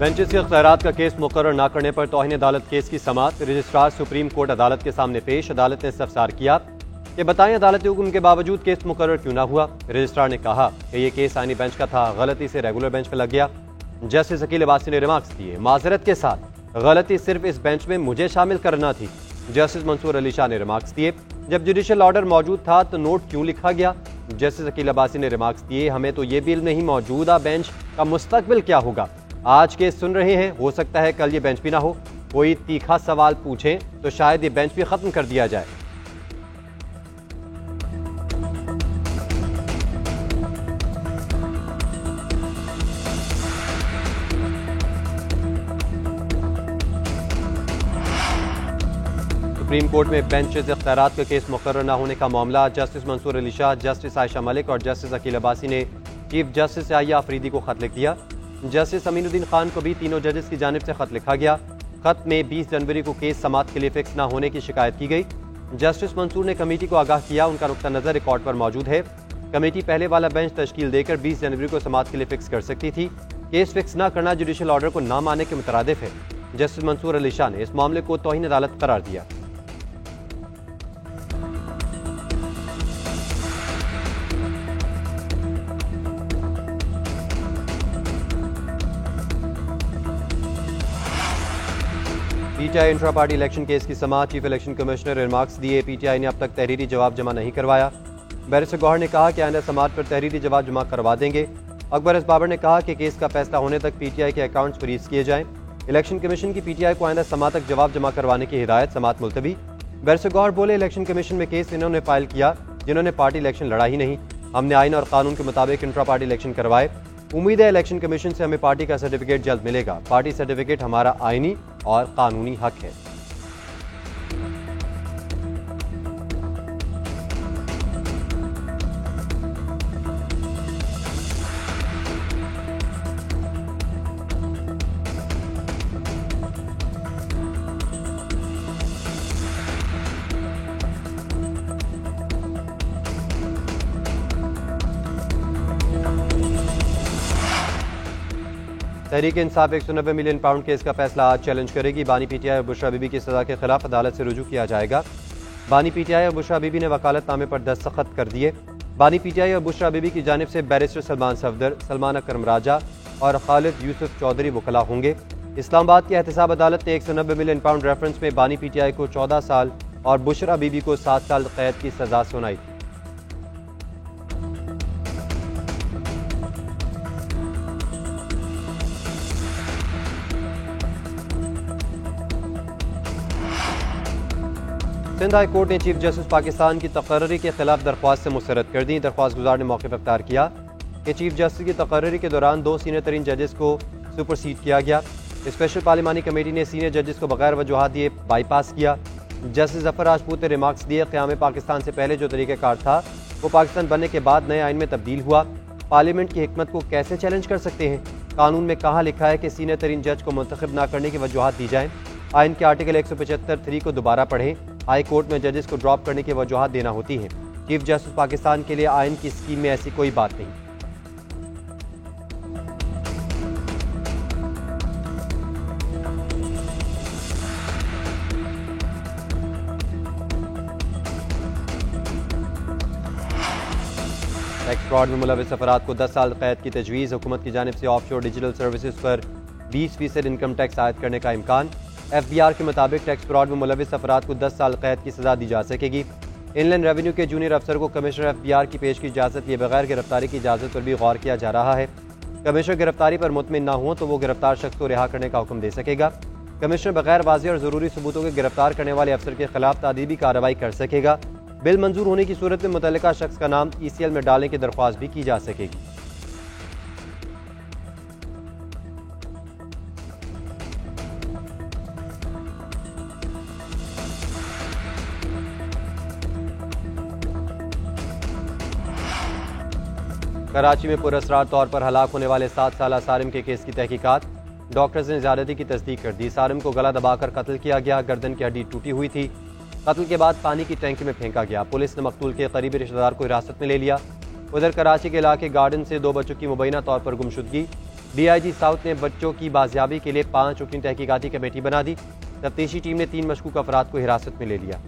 Benches के इख्तियारात का case मुकर्रर न करने पर तौहीन अदालत केस की समाअत। रजिस्ट्रार सुप्रीम कोर्ट अदालत के सामने पेश। अदालत ने इस्तफसार किया कि बताएं अदालती हुक्म के बावजूद केस मुकर्रर क्यों न हुआ। रजिस्ट्रार ने कहा कि यह केस आईनी बेंच का था, गलती से रेगुलर बेंच पर लग गया। जस्टिस अकील अब्बासी ने रिमार्क्स दिए, माजरत के साथ गलती सिर्फ इस बेंच में मुझे शामिल करना थी। जस्टिस मंसूर अली शाह ने रिमार्क्स दिए, जब जुडिशल ऑर्डर मौजूद था तो नोट क्यों लिखा गया। जस्टिस अकील अब्बासी ने रिमार्क्स दिए, हमें तो ये भी नहीं मौजूदा बेंच का मुस्तकबिल क्या होगा। आज केस सुन रहे हैं, हो सकता है कल ये बेंच भी ना हो। कोई तीखा सवाल पूछे तो शायद ये बेंच भी खत्म कर दिया जाए। सुप्रीम कोर्ट में बेंचेस इख्तियारात का केस मुकर्रर न होने का मामला। जस्टिस मंसूर अली शाह, जस्टिस आयशा मलिक और जस्टिस अकील अब्बासी ने चीफ जस्टिस आया अफरीदी को खत लिख दिया। जस्टिस अमीनुद्दीन खान को भी तीनों जजेस की जानिब से खत लिखा गया। खत में 20 जनवरी को केस समाअत के लिए फिक्स न होने की शिकायत की गई। जस्टिस मंसूर ने कमेटी को आगाह किया, उनका नुक्ता नजर रिकॉर्ड पर मौजूद है। कमेटी पहले वाला बेंच तश्कील देकर 20 जनवरी को समाअत के लिए फिक्स कर सकती थी। केस फिक्स न करना जुडिशल ऑर्डर को न मानने के मुतरादिफ है। जस्टिस मंसूर अली शाह ने इस मामले को तौहीन अदालत करार दिया। PTI intra party election case की समाअत। चीफ इलेक्शन कमिश्नर रिमार्क्स दिए, पीटीआई ने अब तक तहरीरी जवाब जमा नहीं करवाया। बैरिस्टर गौहर ने कहा कि आइंदा समाअत पर तहरीरी जवाब जमा करवा देंगे। अकबर एस बाबर ने कहा कि केस का फैसला होने तक पीटीआई के अकाउंट्स फ्रीज किए जाएं। इलेक्शन कमीशन की पीटीआई को आइंदा समाअत तक जवाब जमा करवाने की हिदायत, समाअत मुलतवी। बैरिस्टर गौहर बोले, इलेक्शन कमीशन में केस इन्होंने फाइल किया जिन्होंने पार्टी इलेक्शन लड़ा ही नहीं। हमने आइन और कानून के मुताबिक इंट्रा पार्टी इलेक्शन करवाए। उम्मीद है इलेक्शन कमीशन से हमें पार्टी का सर्टिफिकेट जल्द मिलेगा। पार्टी सर्टिफिकेट हमारा आईनी और कानूनी हक है। Tehreek Insaf 190 million pound case का फैसला आज चैलेंज करेगी। बानी पीटीआई और बुशरा बीबी की सजा के खिलाफ अदालत से रुजू किया जाएगा। बानी पीटीआई और बुशरा बीबी ने वकालतनामे पर दस्तखत कर दिए। बानी पीटीआई और बुशरा बीबी की जानिब से बैरिस्टर सलमान सफदर, सलमान अकरम राजा और खालिद यूसुफ चौधरी वकला होंगे। इस्लामाबाद की एहतसाब अदालत ने 190 मिलियन पाउंड रेफरेंस में बानी पीटीआई को 14 साल और बुशरा बीबी को 7 साल कैद की सजा सुनाई थी। सिंध हाई कोर्ट ने चीफ जस्टिस पाकिस्तान की तकर्री के खिलाफ दरख्वास्त से मुस्तरद कर दी। दरख्वास्त गुजार ने मौके पर अख्तियार किया कि चीफ जस्टिस की तकर्री के दौरान 2 सीनियर तरीन जजेस को सुपरसीड किया गया। स्पेशल पार्लिमानी कमेटी ने सीनियर जजेस को बगैर वजूहात दिए बाईपास किया। जस्टिस जफर राजपूत ने रिमार्क्स दिए, क़याम पाकिस्तान से पहले जो तरीक़ाकार था वो पाकिस्तान बनने के बाद नए आइन में तब्दील हुआ। पार्लियामेंट की हिकमत को कैसे चैलेंज कर सकते हैं। कानून में कहाँ लिखा है कि सीनियर तरीन जज को मुंतखब न करने की वजूहात दी जाए। आइन के आर्टिकल 175(3) को दोबारा पढ़ें। हाई कोर्ट में जजेस को ड्रॉप करने की वजूहात देना होती हैं। चीफ जस्टिस पाकिस्तान के लिए आइन की स्कीम में ऐसी कोई बात नहीं। टैक्स फ्रॉड में मुलविस अफराद को 10 साल कैद की तजवीज़। हुकूमत की जानिब से ऑफशोर डिजिटल सर्विसेज पर 20% इनकम टैक्स आयद करने का इम्कान। FBR के मुताबिक टैक्स फ्रॉड में मुलविस अफराद को 10 साल कैद की सजा दी जा सकेगी। इनलैंड रेवेन्यू के जूनियर अफसर को कमिश्नर FBR की पेश की इजाज़त लिए बगैर गिरफ्तारी की इजाज़त पर भी गौर किया जा रहा है। कमिश्नर गिरफ्तारी पर मुतमिन न हो तो वो गिरफ्तार शख्स को रिहा करने का हुक्म दे सकेगा। कमिश्नर बगैर वाज़ेह और ज़रूरी सबूतों के गिरफ्तार करने वाले अफसर के खिलाफ तादीबी कार्रवाई कर सकेगा। बिल मंजूर होने की सूरत में मुतल्लिका शख्स का नाम ECL में डालने की दरख्वास्त भी की जा सकेगी। कराची में पुरअसरार तौर पर हलाक होने वाले 7 साला सारिम के केस की तहकीकात। डॉक्टर्स ने ज़्यादती की तस्दीक कर दी। सारिम को गला दबाकर कत्ल किया गया। गर्दन की हड्डी टूटी हुई थी। कत्ल के बाद पानी की टैंकी में फेंका गया। पुलिस ने मकतूल के करीबी रिश्तेदार को हिरासत में ले लिया। उधर कराची के इलाके गार्डन से 2 बच्चों की मुबैना तौर पर गुमशुदगी। DIG साउथ ने बच्चों की बाजियाबी के लिए 5 रुकनी तहकीकाती कमेटी बना दी। तफ्तीशी टीम ने 3 मशकूक अफराद को हिरासत में ले लिया।